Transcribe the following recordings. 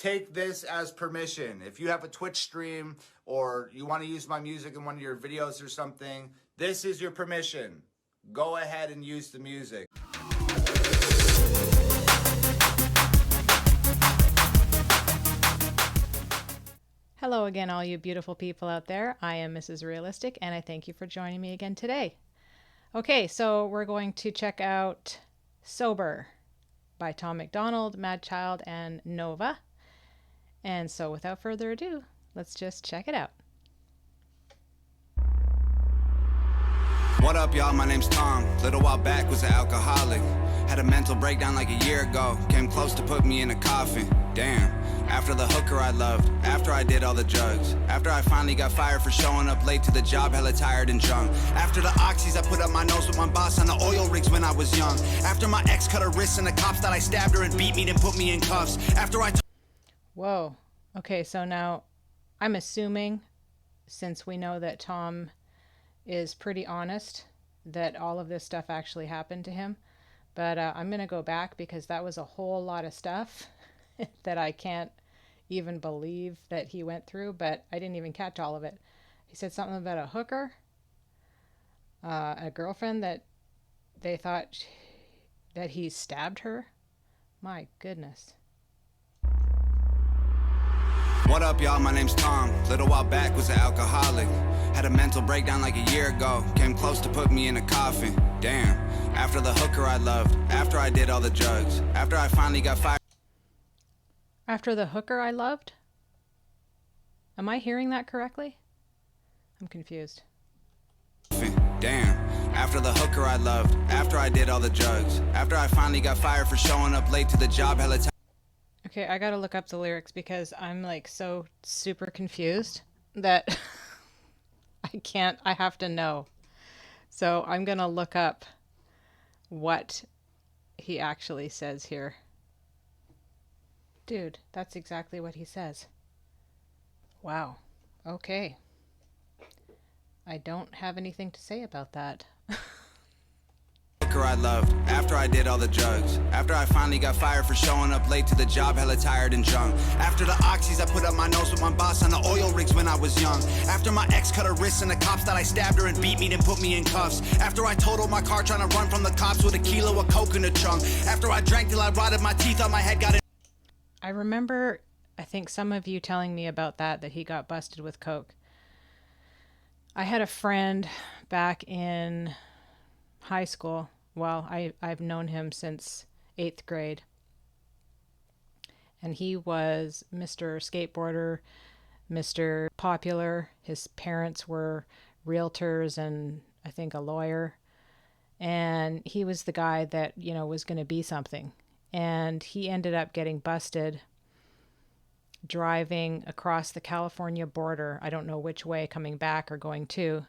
take this as permission. If you have a Twitch stream or you want to use my music in one of your videos or something, this is your permission. Go ahead and use the music. Hello again, all you beautiful people out there. I am Mrs. Realistic, and I thank you for joining me again today. Okay, so we're going to check out Sober by Tom MacDonald, Madchild, and Nova. And so without further ado, let's just check it out. What up, y'all? My name's Tom. Little while back was an alcoholic. Had a mental breakdown like a year ago. Came close to put me in a coffin. Damn. After the hooker I loved. After I did all the drugs. After I finally got fired for showing up late to the job, hella tired and drunk. After the oxys, I put up my nose with my boss on the oil rigs when I was young. After my ex cut her wrists and the cops thought I stabbed her and beat me, then put me in cuffs. After I... Whoa. Okay, so now I'm assuming, since we know that Tom is pretty honest, that all of this stuff actually happened to him. But I'm going to go back because that was a whole lot of stuff that I can't even believe that he went through, but I didn't even catch all of it. He said something about a hooker, a girlfriend that they thought that he stabbed her. My goodness. What up, y'all? My name's Tom. Little while back was an alcoholic. Had a mental breakdown like a year ago. Came close to put me in a coffin. Damn. After the hooker I loved. After I did all the drugs. After I finally got fired. After the hooker I loved? Am I hearing that correctly? I'm confused. Damn. After the hooker I loved. After I did all the drugs. After I finally got fired for showing up late to the job, hella Okay, I gotta look up the lyrics because I'm like so super confused that I have to know. So I'm gonna look up what he actually says here. Dude, that's exactly what he says. Wow. Okay. I don't have anything to say about that. I loved. After I did all the drugs. After I finally got fired for showing up late to the job, hella tired and drunk. After the oxys, I put up my nose with my boss on the oil rigs when I was young. After my ex cut her wrists and the cops thought I stabbed her and beat me, then put me in cuffs. After I totaled my car trying to run from the cops with a kilo of coke in the trunk. After I drank till I rotted my teeth on my head, got it. I remember, I think some of you telling me about that he got busted with coke. I had a friend back in high school. Well, I've known him since 8th grade. And he was Mr. Skateboarder, Mr. Popular. His parents were realtors and I think a lawyer. And he was the guy that, you know, was going to be something. And he ended up getting busted driving across the California border. I don't know which way, coming back or going to,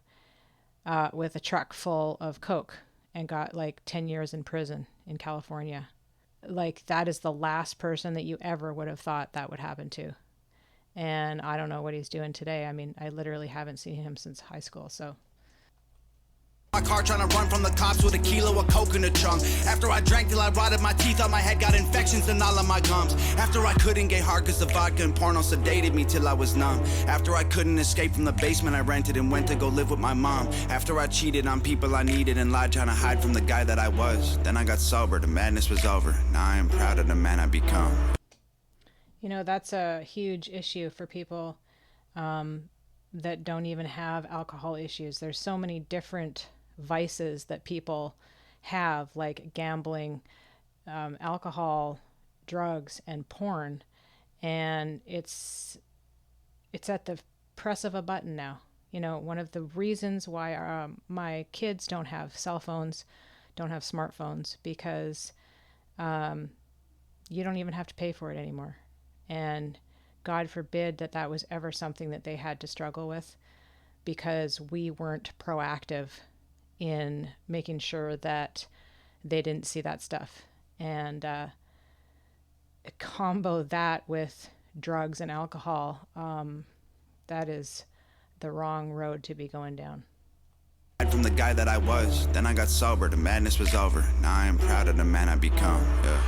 with a truck full of coke. And got like 10 years in prison in California. Like, that is the last person that you ever would have thought that would happen to. And I don't know what he's doing today. I mean, I literally haven't seen him since high school, so. My car trying to run from the cops with a kilo of coke in the trunk. After I drank till I rotted my teeth on my head, got infections in all of my gums. After I couldn't get hard cause the vodka and porno sedated me till I was numb. After I couldn't escape from the basement I rented and went to go live with my mom. After I cheated on people I needed and lied trying to hide from the guy that I was. Then I got sober, the madness was over. Now I am proud of the man I become. You know, that's a huge issue for people that don't even have alcohol issues. There's so many different vices that people have, like gambling, alcohol, drugs, and porn, and it's at the press of a button now. You know, one of the reasons why my kids don't have cell phones, don't have smartphones, because you don't even have to pay for it anymore. And God forbid that was ever something that they had to struggle with, because we weren't proactive in making sure that they didn't see that stuff. And combo that with drugs and alcohol, that is the wrong road to be going down. From the guy that I was, then I got sober, the madness was over. Now I am proud of the man I become. Yeah.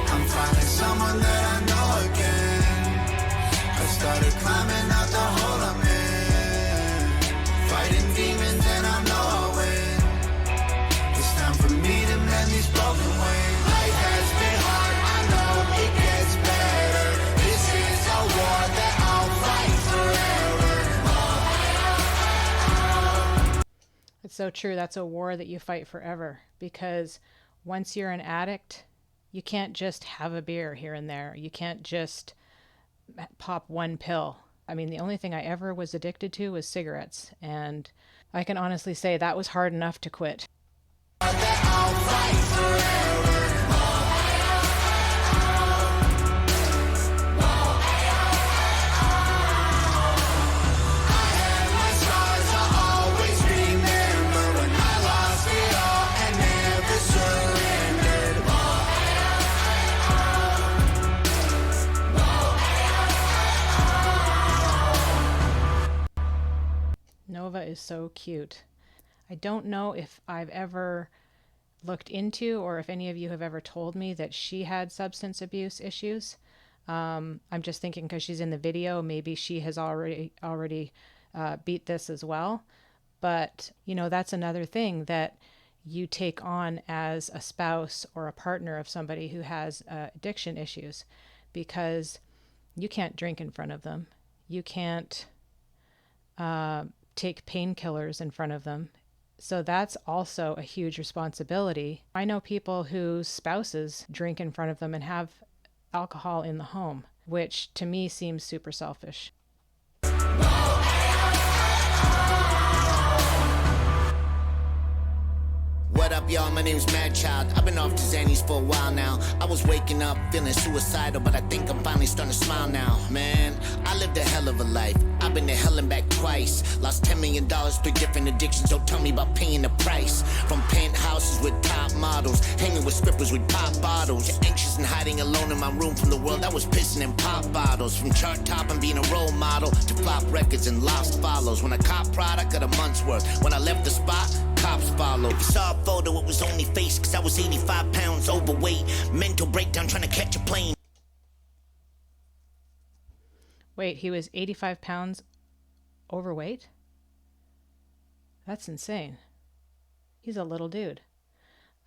I'm finding someone that I know again. It's so true. That's a war that you fight forever, because once you're an addict, you can't just have a beer here and there. You can't just pop one pill. I mean, the only thing I ever was addicted to was cigarettes, and I can honestly say that was hard enough to quit. Nova is so cute. I don't know if I've ever looked into, or if any of you have ever told me that she had substance abuse issues. I'm just thinking because she's in the video, maybe she has already beat this as well. But, you know, that's another thing that you take on as a spouse or a partner of somebody who has addiction issues, because you can't drink in front of them. You can't take painkillers in front of them. So that's also a huge responsibility. I know people whose spouses drink in front of them and have alcohol in the home, which to me seems super selfish. What up, y'all? My name's Madchild. I've been off to Xannies for a while now. I was waking up feeling suicidal, but I think I'm finally starting to smile now. Man, I lived a hell of a life. I've been to hell and back twice. Lost $10 million, 3 different addictions. Don't tell me about paying the price. From penthouses with top models, hanging with strippers with pop bottles. You're anxious and hiding alone in my room from the world. I was pissing in pop bottles. From chart top and being a role model to flop records and lost follows. When I cop product, got a month's worth. When I left the spot, cops followed. If you saw a photo, it was only face, cause I was 85 pounds overweight. Mental breakdown trying to catch a plane. Wait, he was 85 pounds overweight? That's insane. He's a little dude.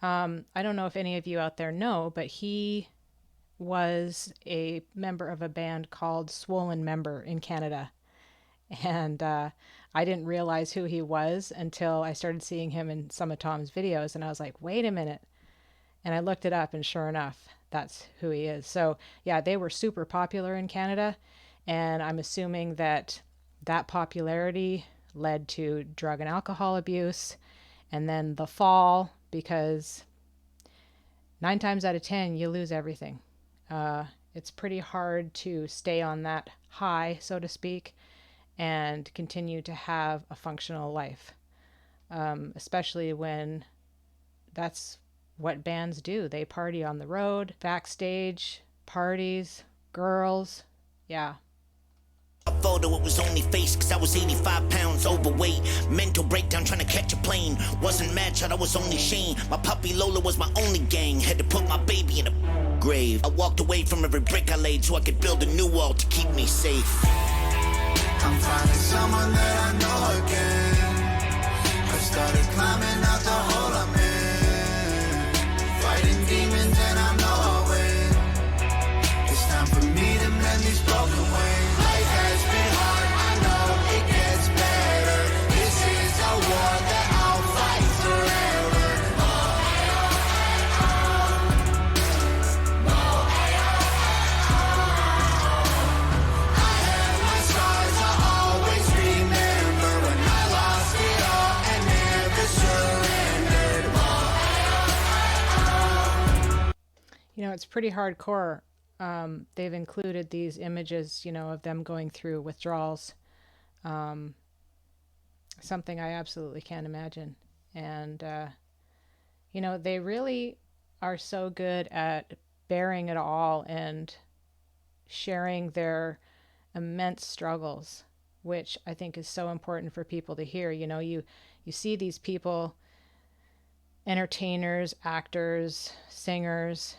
I don't know if any of you out there know, but he was a member of a band called Swollen Member in Canada. And I didn't realize who he was until I started seeing him in some of Tom's videos. And I was like, wait a minute. And I looked it up, and sure enough, that's who he is. So yeah, they were super popular in Canada. And I'm assuming that that popularity led to drug and alcohol abuse, and then the fall, because 9 times out of 10, you lose everything. It's pretty hard to stay on that high, so to speak, and continue to have a functional life, especially when that's what bands do. They party on the road, backstage, parties, girls. Yeah. A photo, it was only face, cause I was 85 pounds overweight. Mental breakdown trying to catch a plane. Wasn't Madchild, I was only Shane. My puppy Lola was my only gang. Had to put my baby in a grave. I walked away from every brick I laid so I could build a new wall to keep me safe. I'm finding someone that I know again. I started climbing out the hole I'm in. Fighting demons and I know I'll win. It's time for me to mend these broken wings. Life has been hard, I know it gets better. This is a war that I'll fight forever. I have my scars, I always remember when I lost it all and never surrendered. You know, it's pretty hardcore. They've included these images, you know, of them going through withdrawals. Something I absolutely can't imagine. And, you know, they really are so good at bearing it all and sharing their immense struggles, which I think is so important for people to hear. You know, you see these people, entertainers, actors, singers,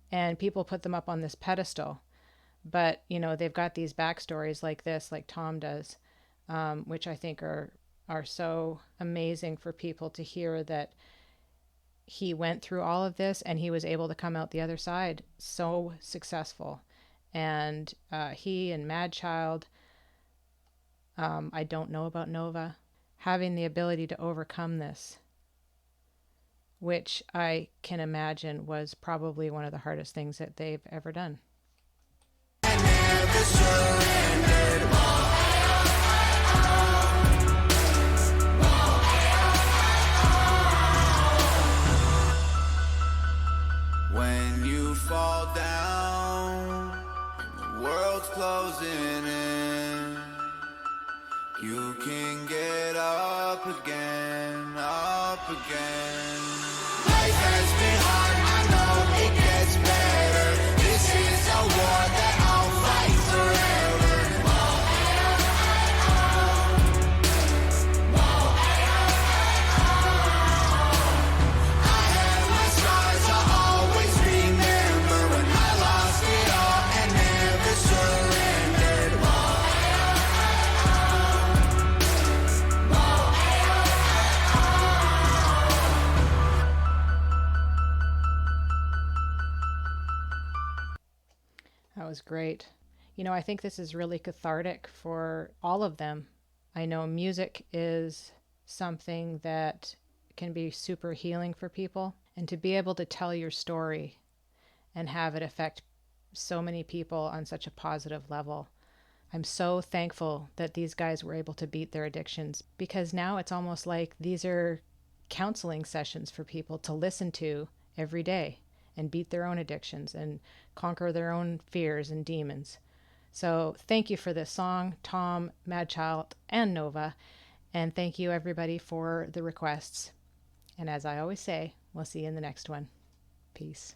and people put them up on this pedestal. But, you know, they've got these backstories like this, like Tom does, which I think are so amazing for people to hear, that he went through all of this and he was able to come out the other side so successful. And he and Madchild, I don't know about Nova. having the ability to overcome this, which I can imagine was probably one of the hardest things that they've ever done. When you fall down, the world's closing in, you can get up again, up again. Life has been hard, I know it gets better. This is a war that I'll fight forever. I have my scars, I'll always remember when I lost it all and never surrendered. That was great. You know, I think this is really cathartic for all of them. I know music is something that can be super healing for people, and to be able to tell your story and have it affect so many people on such a positive level. I'm so thankful that these guys were able to beat their addictions, because now it's almost like these are counseling sessions for people to listen to every day and beat their own addictions and conquer their own fears and demons. So thank you for this song, Tom, Madchild, and Nova. And thank you everybody for the requests. And as I always say, we'll see you in the next one. Peace.